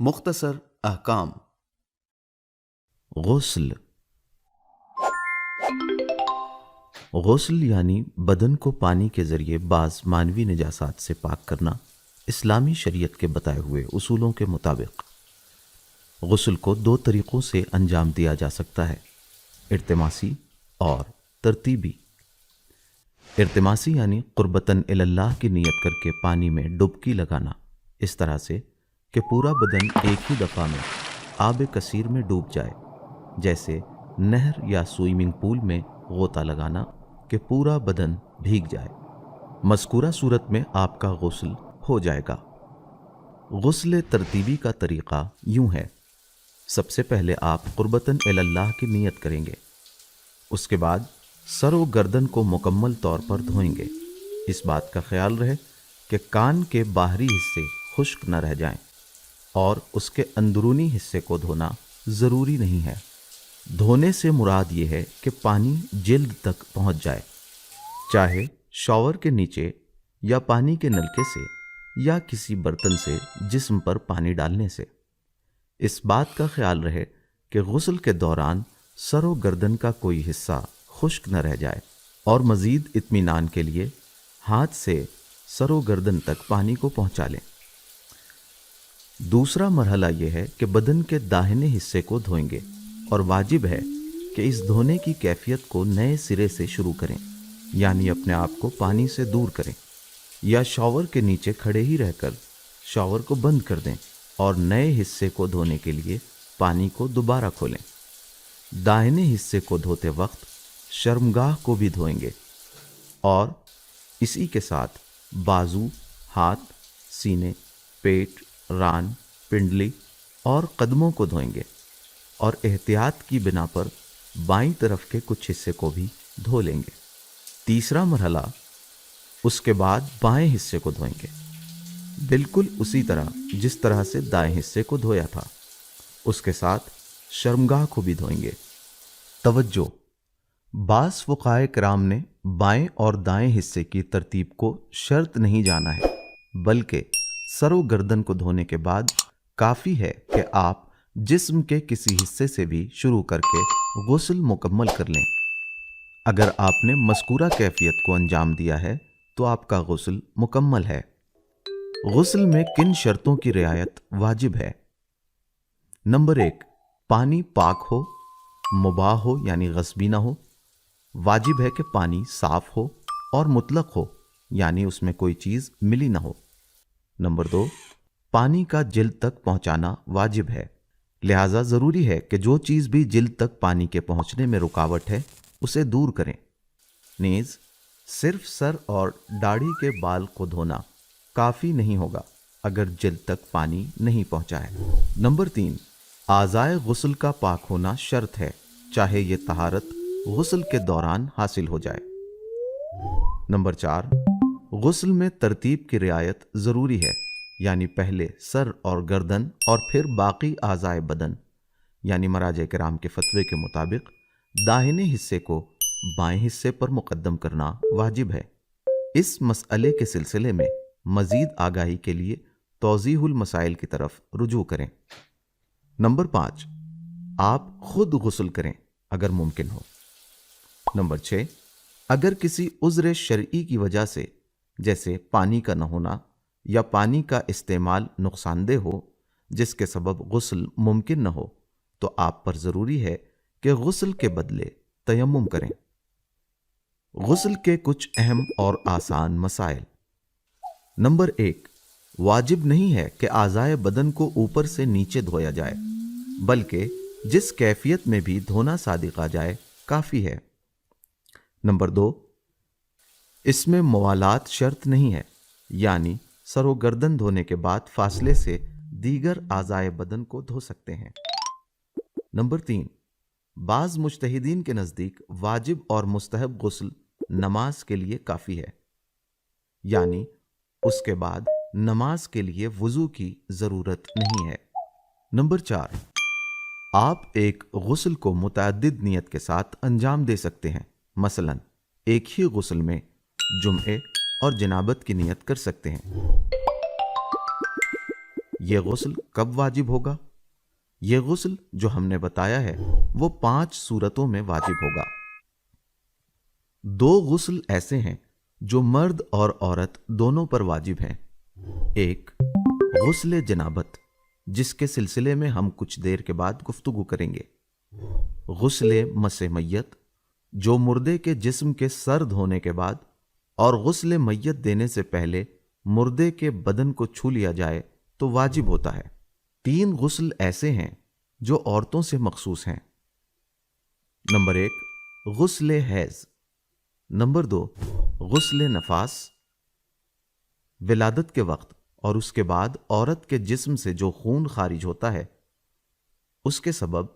مختصر احکام۔ غسل یعنی بدن کو پانی کے ذریعے بعض مانوی نجاسات سے پاک کرنا اسلامی شریعت کے بتائے ہوئے اصولوں کے مطابق۔ غسل کو دو طریقوں سے انجام دیا جا سکتا ہے، ارتماسی اور ترتیبی۔ ارتماسی یعنی قربتاً اللہ کی نیت کر کے پانی میں ڈبکی لگانا، اس طرح سے کہ پورا بدن ایک ہی دفعہ میں آب کثیر میں ڈوب جائے، جیسے نہر یا سوئمنگ پول میں غوطہ لگانا کہ پورا بدن بھیگ جائے۔ مذکورہ صورت میں آپ کا غسل ہو جائے گا۔ غسل ترتیبی کا طریقہ یوں ہے: سب سے پہلے آپ قربتاً اللہ کی نیت کریں گے، اس کے بعد سر و گردن کو مکمل طور پر دھوئیں گے۔ اس بات کا خیال رہے کہ کان کے باہری حصے خشک نہ رہ جائیں، اور اس کے اندرونی حصے کو دھونا ضروری نہیں ہے۔ دھونے سے مراد یہ ہے کہ پانی جلد تک پہنچ جائے، چاہے شاور کے نیچے یا پانی کے نلکے سے یا کسی برتن سے جسم پر پانی ڈالنے سے۔ اس بات کا خیال رہے کہ غسل کے دوران سر و گردن کا کوئی حصہ خشک نہ رہ جائے، اور مزید اطمینان کے لیے ہاتھ سے سر و گردن تک پانی کو پہنچا لیں۔ دوسرا مرحلہ یہ ہے کہ بدن کے داہنے حصے کو دھوئیں گے، اور واجب ہے کہ اس دھونے کی کیفیت کو نئے سرے سے شروع کریں، یعنی اپنے آپ کو پانی سے دور کریں، یا شاور کے نیچے کھڑے ہی رہ کر شاور کو بند کر دیں اور نئے حصے کو دھونے کے لیے پانی کو دوبارہ کھولیں۔ داہنے حصے کو دھوتے وقت شرمگاہ کو بھی دھوئیں گے، اور اسی کے ساتھ بازو، ہاتھ، سینے، پیٹ، ران، پنڈلی اور قدموں کو دھوئیں گے، اور احتیاط کی بنا پر بائیں طرف کے کچھ حصے کو بھی دھو لیں گے۔ تیسرا مرحلہ، اس کے بعد بائیں حصے کو دھوئیں گے، بالکل اسی طرح جس طرح سے دائیں حصے کو دھویا تھا۔ اس کے ساتھ شرمگاہ کو بھی دھوئیں گے۔ توجہ! بعض فقہائے کرام نے بائیں اور دائیں حصے کی ترتیب کو شرط نہیں جانا ہے، بلکہ سر و گردن کو دھونے کے بعد کافی ہے کہ آپ جسم کے کسی حصے سے بھی شروع کر کے غسل مکمل کر لیں۔ اگر آپ نے مذکورہ کیفیت کو انجام دیا ہے تو آپ کا غسل مکمل ہے۔ غسل میں کن شرطوں کی رعایت واجب ہے؟ نمبر 1، پانی پاک ہو، مباح ہو یعنی غصبی نہ ہو۔ واجب ہے کہ پانی صاف ہو اور مطلق ہو، یعنی اس میں کوئی چیز ملی نہ ہو۔ نمبر 2، پانی کا جلد تک پہنچانا واجب ہے، لہذا ضروری ہے کہ جو چیز بھی جلد تک پانی کے پہنچنے میں رکاوٹ ہے اسے دور کریں۔ نیز صرف سر اور داڑھی کے بال کو دھونا کافی نہیں ہوگا اگر جلد تک پانی نہیں پہنچا ہے۔ نمبر 3، اعضائے غسل کا پاک ہونا شرط ہے، چاہے یہ طہارت غسل کے دوران حاصل ہو جائے۔ نمبر 4، غسل میں ترتیب کی رعایت ضروری ہے، یعنی پہلے سر اور گردن اور پھر باقی اعضائے بدن، یعنی مراجع کرام کے فتوے کے مطابق داہنے حصے کو بائیں حصے پر مقدم کرنا واجب ہے۔ اس مسئلے کے سلسلے میں مزید آگاہی کے لیے توضیح المسائل کی طرف رجوع کریں۔ نمبر 5، آپ خود غسل کریں اگر ممکن ہو۔ نمبر 6، اگر کسی عذر شرعی کی وجہ سے، جیسے پانی کا نہ ہونا یا پانی کا استعمال نقصان دہ ہو، جس کے سبب غسل ممکن نہ ہو، تو آپ پر ضروری ہے کہ غسل کے بدلے تیمم کریں۔ غسل کے کچھ اہم اور آسان مسائل۔ نمبر 1، واجب نہیں ہے کہ اعضائے بدن کو اوپر سے نیچے دھویا جائے، بلکہ جس کیفیت میں بھی دھونا صادق آ جائے کافی ہے۔ نمبر 2، اس میں موالات شرط نہیں ہے، یعنی سر و گردن دھونے کے بعد فاصلے سے دیگر اعضائے بدن کو دھو سکتے ہیں۔ نمبر 3، بعض مجتہدین کے نزدیک واجب اور مستحب غسل نماز کے لیے کافی ہے، یعنی اس کے بعد نماز کے لیے وضو کی ضرورت نہیں ہے۔ نمبر 4، آپ ایک غسل کو متعدد نیت کے ساتھ انجام دے سکتے ہیں، مثلا ایک ہی غسل میں جمعے اور جنابت کی نیت کر سکتے ہیں۔ یہ غسل کب واجب ہوگا؟ یہ غسل جو ہم نے بتایا ہے وہ 5 صورتوں میں واجب ہوگا۔ 2 غسل ایسے ہیں جو مرد اور عورت دونوں پر واجب ہیں۔ ایک غسل جنابت، جس کے سلسلے میں ہم کچھ دیر کے بعد گفتگو کریں گے۔ غسل مس میت، جو مردے کے جسم کے سر دھونے کے بعد اور غسل میت دینے سے پہلے مردے کے بدن کو چھو لیا جائے تو واجب ہوتا ہے۔ 3 غسل ایسے ہیں جو عورتوں سے مخصوص ہیں۔ نمبر 1 غسل حیض، نمبر 2 غسل نفاس، ولادت کے وقت اور اس کے بعد عورت کے جسم سے جو خون خارج ہوتا ہے اس کے سبب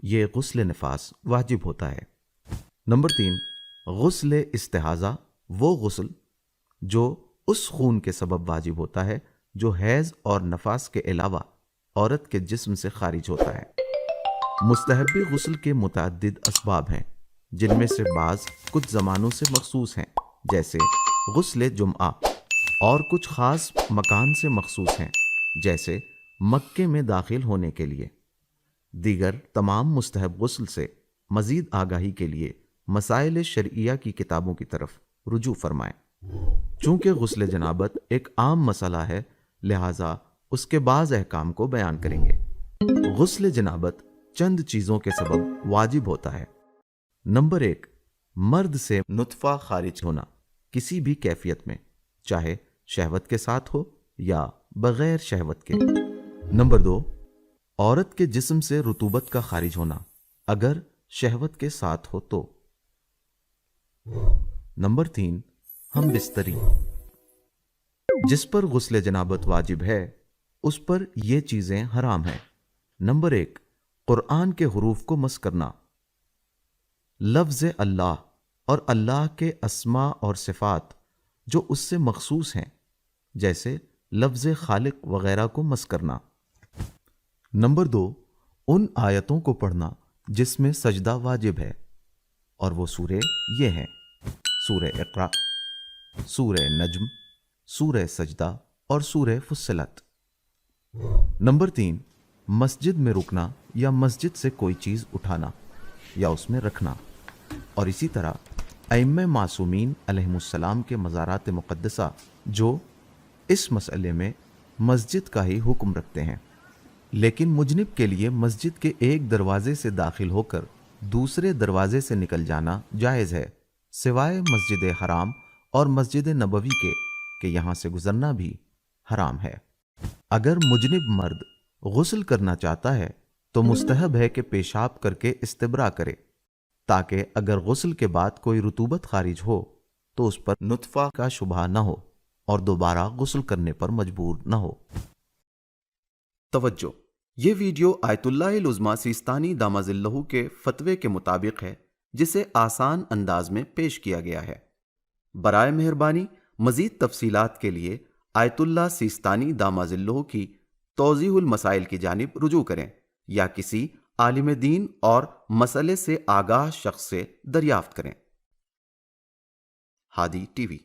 یہ غسل نفاس واجب ہوتا ہے۔ نمبر 3 غسل استحاضہ، وہ غسل جو اس خون کے سبب واجب ہوتا ہے جو حیض اور نفاس کے علاوہ عورت کے جسم سے خارج ہوتا ہے۔ مستحب غسل کے متعدد اسباب ہیں جن میں سے بعض کچھ زمانوں سے مخصوص ہیں، جیسے غسل جمعہ، اور کچھ خاص مکان سے مخصوص ہیں، جیسے مکے میں داخل ہونے کے لیے۔ دیگر تمام مستحب غسل سے مزید آگاہی کے لیے مسائل شرعیہ کی کتابوں کی طرف رجوع فرمائیں۔ چونکہ غسل جنابت ایک عام مسئلہ ہے، لہٰذا اس کے بعض احکام کو بیان کریں گے۔ غسل جنابت چند چیزوں کے سبب واجب ہوتا ہے۔ نمبر 1 مرد سے نطفہ خارج ہونا، کسی بھی کیفیت میں، چاہے شہوت کے ساتھ ہو یا بغیر شہوت کے۔ نمبر 2 عورت کے جسم سے رطوبت کا خارج ہونا، اگر شہوت کے ساتھ ہو تو۔ نمبر 3 ہم بستری، جس پر غسل جنابت واجب ہے اس پر یہ چیزیں حرام ہیں۔ نمبر 1 قرآن کے حروف کو مس کرنا، لفظ اللہ اور اللہ کے اسماء اور صفات جو اس سے مخصوص ہیں، جیسے لفظ خالق وغیرہ کو مس کرنا۔ نمبر 2 ان آیتوں کو پڑھنا جس میں سجدہ واجب ہے، اور وہ سورے یہ ہیں: سورہ اقرا، سورہ نجم، سورہ سجدہ اور سورہ فصلت۔ نمبر 3 مسجد میں رکنا یا مسجد سے کوئی چیز اٹھانا یا اس میں رکھنا، اور اسی طرح ائمہ معصومین علیہم السلام کے مزارات مقدسہ جو اس مسئلے میں مسجد کا ہی حکم رکھتے ہیں، لیکن مجنب کے لیے مسجد کے ایک دروازے سے داخل ہو کر دوسرے دروازے سے نکل جانا جائز ہے، سوائے مسجد حرام اور مسجد نبوی کے کہ یہاں سے گزرنا بھی حرام ہے۔ اگر مجنب مرد غسل کرنا چاہتا ہے تو مستحب ہے کہ پیشاب کر کے استبرا کرے، تاکہ اگر غسل کے بعد کوئی رطوبت خارج ہو تو اس پر نطفہ کا شبہ نہ ہو اور دوبارہ غسل کرنے پر مجبور نہ ہو۔ توجہ، یہ ویڈیو آیت اللہ العظمیٰ سیستانی دامہ ظلہ کے فتوے کے مطابق ہے، جسے آسان انداز میں پیش کیا گیا ہے۔ برائے مہربانی مزید تفصیلات کے لیے آیت اللہ سیستانی دامہ ظلہ کی توضیح المسائل کی جانب رجوع کریں یا کسی عالم دین اور مسئلے سے آگاہ شخص سے دریافت کریں۔ ہادی ٹی وی۔